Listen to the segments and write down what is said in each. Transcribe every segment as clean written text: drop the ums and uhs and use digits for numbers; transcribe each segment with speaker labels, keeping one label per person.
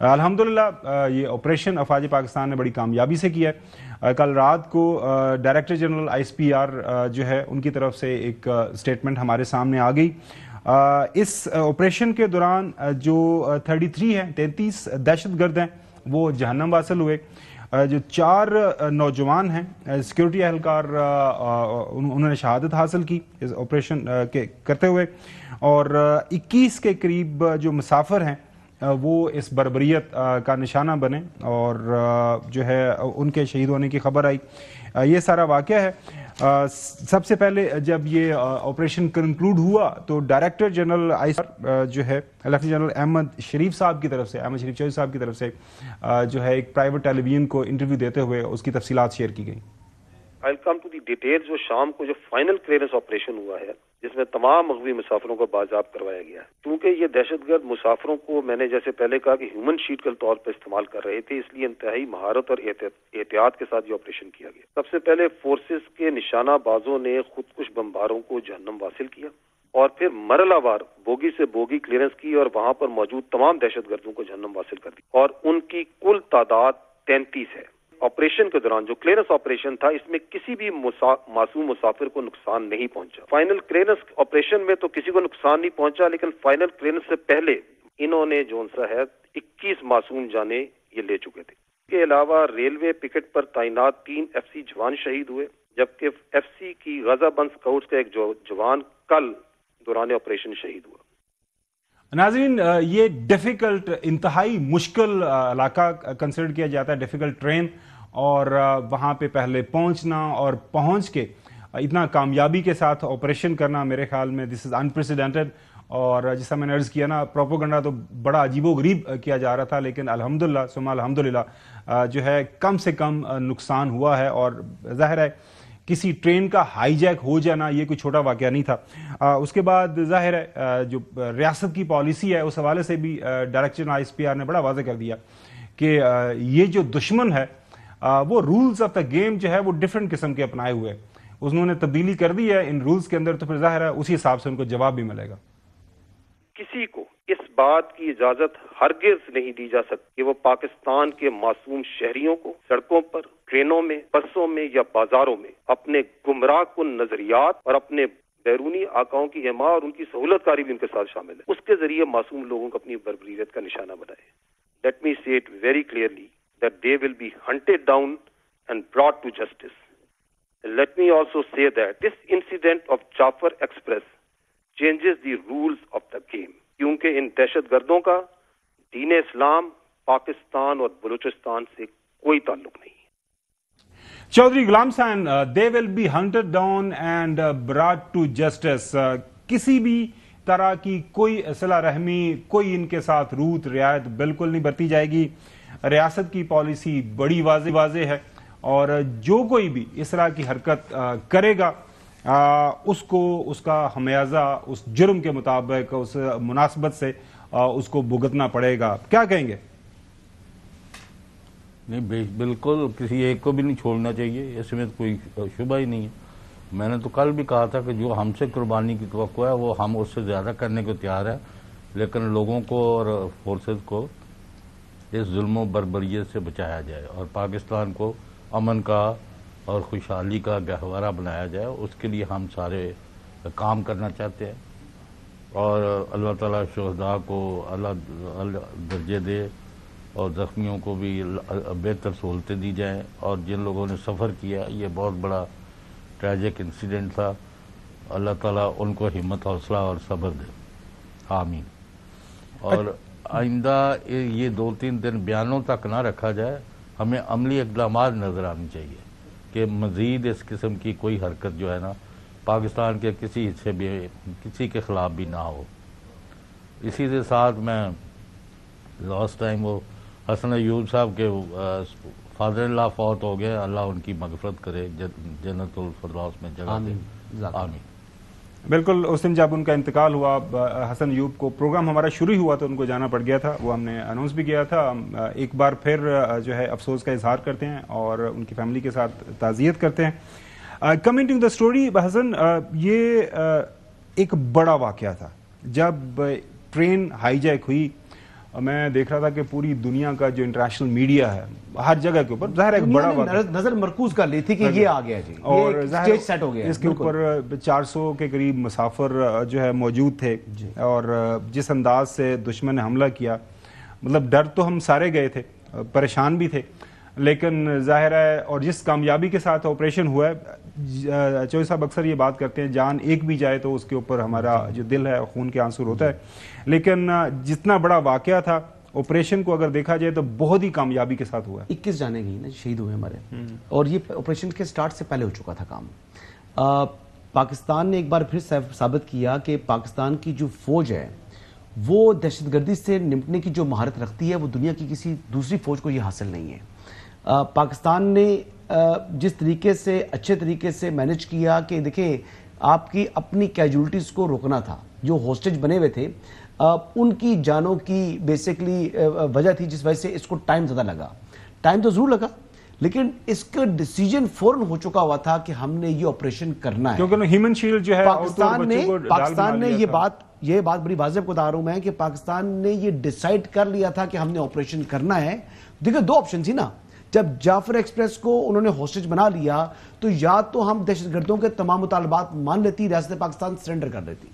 Speaker 1: الحمدللہ یہ آپریشن افواج پاکستان نے بڑی کامیابی سے کیا ہے. کل رات کو director general I S P are جو ہے ان کی طرف سے ایک سٹیٹمنٹ ہمارے سامنے آ گئی. اس آپریشن کے دوران جو 33 دہشت گرد ہیں وہ جہنم واصل ہوئے. جو 4 نوجوان ہیں سیکیورٹی اہلکار انہوں نے شہادت حاصل کی اس آپریشن کے کرتے ہوئے, اور 21 کے قریب جو مسافر ہیں وہ اس بربریت کا نشانہ بنے اور جو ہے ان کے شہید ہونے کی خبر آئی. یہ سارا واقعہ ہے. سب سے پہلے جب یہ آپریشن کنکلوڈ ہوا تو ڈائریکٹر جنرل جو ہے لیفٹیننٹ جنرل احمد شریف صاحب کی طرف سے, احمد شریف چودھری صاحب کی طرف سے جو ہے ایک پرائیویٹ ٹیلی ویژن کو انٹرویو دیتے ہوئے اس کی تفصیلات شیئر کی گئی.
Speaker 2: I'll come to the details. جو شام کو جو فائنل کلیئرنس آپریشن ہوا ہے جس میں تمام مغوی مسافروں کو بازیاب کروایا گیا ہے. کیونکہ یہ دہشت گرد مسافروں کو میں نے جیسے پہلے کہا کہ ہیومن شیٹ کے طور پر استعمال کر رہے تھے, اس لیے انتہائی مہارت اور احتیاط کے ساتھ یہ آپریشن کیا گیا. سب سے پہلے فورسز کے نشانہ بازوں نے خودکش بمباروں کو جہنم واصل کیا اور پھر مرحلہ وار بوگی سے بوگی کلیئرنس کی اور وہاں پر موجود تمام دہشت گردوں کو جہنم واصل کر دی, اور ان کی کل تعداد 33 ہے. آپریشن کے دوران جو کلیئرنس آپریشن تھا اس میں کسی بھی معصوم مسافر کو نقصان نہیں پہنچا. فائنل کلیئرنس آپریشن میں تو کسی کو نقصان نہیں پہنچا, لیکن فائنل کلیئرنس سے پہلے انہوں نے جو ہے 21 معصوم جانیں یہ لے چکے تھے. اس کے علاوہ ریلوے پکٹ پر تعینات 3 ایف سی جوان شہید ہوئے, جبکہ ایف سی کی غزہ بند سکاؤٹس کا ایک جوان کل دوران آپریشن شہید ہوا.
Speaker 1: ناظرین, یہ ڈیفیکلٹ انتہائی مشکل علاقہ کنسیڈر کیا جاتا ہے, ڈیفیکلٹ ٹرین, اور وہاں پہ پہلے پہنچنا اور پہنچ کے اتنا کامیابی کے ساتھ آپریشن کرنا میرے خیال میں دس از انپریسیڈنٹڈ. اور جیسا میں نے عرض کیا نا, پروپیگنڈا تو بڑا عجیب و غریب کیا جا رہا تھا, لیکن الحمدللہ ثم الحمدللہ جو ہے کم سے کم نقصان ہوا ہے. اور ظاہر ہے کسی ٹرین کا ہائی جیک ہو جانا یہ کوئی چھوٹا واقعہ نہیں تھا. اس کے بعد ظاہر ہے جو ریاست کی پالیسی ہے اس حوالے سے بھی director I S P R نے بڑا واضح کر دیا کہ یہ جو دشمن ہے وہ رولز آف دا گیم جو ہے وہ ڈفرینٹ قسم کے اپنائے ہوئے, انہوں نے تبدیلی کر دی ہے ان رولز کے اندر, تو پھر ظاہر ہے اسی حساب سے ان کو جواب بھی ملے گا.
Speaker 2: کسی کو اس بات کی اجازت ہرگز نہیں دی جا سکتی کہ وہ پاکستان کے معصوم شہریوں کو سڑکوں پر, ٹرینوں میں, بسوں میں یا بازاروں میں اپنے گمراہ کن نظریات اور اپنے بیرونی آقاؤں کی حما اور ان کی سہولت کاری بھی ان کے ساتھ شامل ہے, اس کے ذریعے معصوم لوگوں کو اپنی بربریت کا نشانہ بنائے. لیٹ می سے it very clearly that they will be hunted down and brought to justice. And let me also say that this incident of Jafar Express changes the rules of the game. کیونکہ ان دہشت گردوں کا دین اسلام, پاکستان اور بلوچستان سے کوئی تعلق نہیں.
Speaker 1: چودھری غلام حسین, they will be hunted down and brought to justice. کسی بھی طرح کی کوئی صلہ رحمی, کوئی ان کے ساتھ روت رعایت بالکل نہیں برتی جائے گی. ریاست کی پالیسی بڑی واضح ہے, اور جو کوئی بھی اس طرح کی حرکت کرے گا اس کو اس کا خمیازہ اس جرم کے مطابق اس مناسبت سے اس کو بھگتنا پڑے گا. کیا کہیں گے؟
Speaker 3: نہیں, بالکل کسی ایک کو بھی نہیں چھوڑنا چاہیے, اس میں کوئی شبہ ہی نہیں ہے. میں نے تو کل بھی کہا تھا کہ جو ہم سے قربانی کی توقع ہے وہ ہم اس سے زیادہ کرنے کو تیار ہے, لیکن لوگوں کو اور فورسز کو اس ظلم و بربریت سے بچایا جائے اور پاکستان کو امن کا اور خوشحالی کا گہوارہ بنایا جائے. اس کے لیے ہم سارے کام کرنا چاہتے ہیں, اور اللہ تعالیٰ شہداء کو اللہ درجے دے اور زخمیوں کو بھی بہتر سہولتیں دی جائیں. اور جن لوگوں نے سفر کیا, یہ بہت بڑا ٹریجک انسیڈنٹ تھا, اللہ تعالیٰ ان کو ہمت حوصلہ اور صبر دے, آمین. اور آئندہ یہ 2-3 دن بیانوں تک نہ رکھا جائے, ہمیں عملی اقدامات نظر آنی چاہیے کہ مزید اس قسم کی کوئی حرکت جو ہے نا پاکستان کے کسی حصے بھی کسی کے خلاف بھی نہ ہو. اسی کے ساتھ میں لاسٹ ٹائم وہ حسن ایوب صاحب کے فادر ان لا فوت ہو گئے, اللہ ان کی مغفرت کرے, جنت الفردوس میں جگہ دے, آمین.
Speaker 1: بالکل, اس دن جب ان کا انتقال ہوا حسن ایوب کو, پروگرام ہمارا شروع ہوا تو ان کو جانا پڑ گیا تھا, وہ ہم نے اناؤنس بھی کیا تھا. ہم ایک بار پھر جو ہے افسوس کا اظہار کرتے ہیں اور ان کی فیملی کے ساتھ تعزیت کرتے ہیں. کمنگ ٹو دا اسٹوری حسن, یہ ایک بڑا واقعہ تھا جب ٹرین ہائی جیک ہوئی میں دیکھ رہا تھا کہ پوری دنیا کا جو انٹرنیشنل میڈیا ہے ہر جگہ کے اوپر ظاہر ایک بڑا
Speaker 4: نظر مرکوز کر لی تھی کہ یہ آ گیا جی،
Speaker 1: اور
Speaker 4: اسٹیج سیٹ ہو گیا،
Speaker 1: اس کے اوپر 400 کے قریب مسافر جو ہے موجود تھے، اور جس انداز سے دشمن نے حملہ کیا، مطلب ڈر تو ہم سارے گئے تھے، پریشان بھی تھے، لیکن ظاہر ہے اور جس کامیابی کے ساتھ آپریشن ہوا ہے، چوہدری صاحب اکثر یہ بات کرتے ہیں جان ایک بھی جائے تو اس کے اوپر ہمارا جو دل ہے خون کے آنسر ہوتا ہے، لیکن جتنا بڑا واقعہ تھا آپریشن کو اگر دیکھا جائے تو بہت ہی کامیابی کے ساتھ ہوا ہے۔
Speaker 4: 21 جانے گئی نا، شہید ہوئے ہمارے، اور یہ آپریشن کے سٹارٹ سے پہلے ہو چکا تھا کام۔ پاکستان نے ایک بار پھر ثابت کیا کہ پاکستان کی جو فوج ہے وہ دہشت گردی سے نمٹنے کی جو مہارت رکھتی ہے وہ دنیا کی کسی دوسری فوج کو یہ حاصل نہیں ہے۔ پاکستان نے جس طریقے سے اچھے طریقے سے مینج کیا کہ دیکھیں آپ کی اپنی کیجولٹیز کو روکنا تھا، جو ہوسٹیج بنے ہوئے تھے ان کی جانوں کی بیسیکلی وجہ تھی جس وجہ سے اس کو ٹائم زیادہ لگا، ٹائم تو ضرور لگا لیکن اس کا ڈیسیجن فوراً ہو چکا ہوا تھا کہ ہم نے یہ آپریشن کرنا ہے،
Speaker 1: کیونکہ ہیومن شیلڈ جو ہے
Speaker 4: پاکستان نے یہ بات بڑی واضح بتا رہا ہوں میں کہ پاکستان نے یہ ڈیسائیڈ کر لیا تھا کہ ہم نے آپریشن کرنا ہے۔ دیکھیں دو آپشن تھی نا، جب جعفر ایکسپریس کو انہوں نے ہوسٹیج بنا لیا تو یا تو ہم دہشت گردوں کے تمام مطالبات مان لیتی، ریاست پاکستان سرنڈر کر دیتی،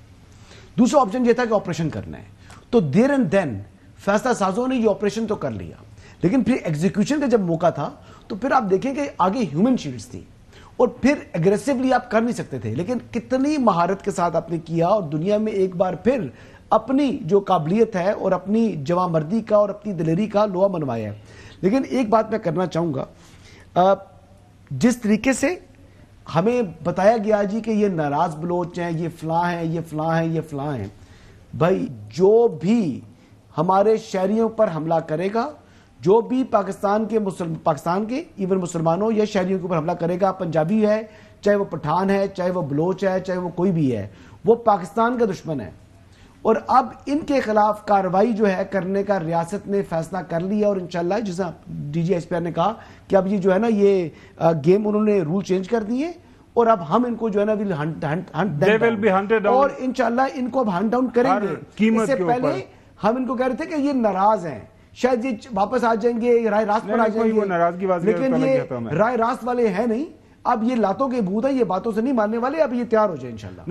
Speaker 4: دوسرا آپشن یہ تھا کہ آپریشن کرنا ہے۔ تو دیر اینڈ دین فیصلہ سازوں نے یہ آپریشن تو کر لیا، لیکن پھر ایگزیکیوشن کا جب موقع تھا تو پھر آپ دیکھیں کہ آگے ہیومن شیلڈز تھی اور پھر اگریسیولی آپ کر نہیں سکتے تھے، لیکن کتنی مہارت کے ساتھ آپ نے کیا اور دنیا میں ایک بار پھر اپنی جو قابلیت ہے اور اپنی جواں مردی کا اور اپنی دلیری کا لوہا منوایا ہے۔ لیکن ایک بات میں کرنا چاہوں گا، جس طریقے سے ہمیں بتایا گیا جی کہ یہ ناراض بلوچ ہیں، یہ فلاں ہیں، یہ فلاں ہیں، یہ فلاں ہیں، بھائی جو بھی ہمارے شہریوں پر حملہ کرے گا، جو بھی پاکستان کے ایون مسلمانوں یا شہریوں کے اوپر حملہ کرے گا، پنجابی ہے چاہے وہ پٹھان ہے چاہے وہ بلوچ ہے چاہے وہ کوئی بھی ہے، وہ پاکستان کا دشمن ہے، اور اب ان کے خلاف کارروائی جو ہے کرنے کا ریاست نے فیصلہ کر لیا، اور انشاءاللہ جیسا D G S P R نے کہا کہ اب یہ جو ہے نا یہ گیم انہوں نے رول چینج کر دیے اور اب ہم ان کو جو ہے نا اور انشاءاللہ ان کو اب ہنٹ ڈاؤن کریں گے۔ اس سے پہلے ہم ان کو کہہ رہے تھے کہ یہ ناراض ہیں، شاید یہ واپس آ جائیں گے، رائے راست پر آ جائیں گے، لیکن یہ رائے راست والے ہیں نہیں، اب یہ لاتوں کے بھوت ہیں، یہ باتوں سے نہیں ماننے والے، اب یہ تیار ہو جائے انشاءاللہ۔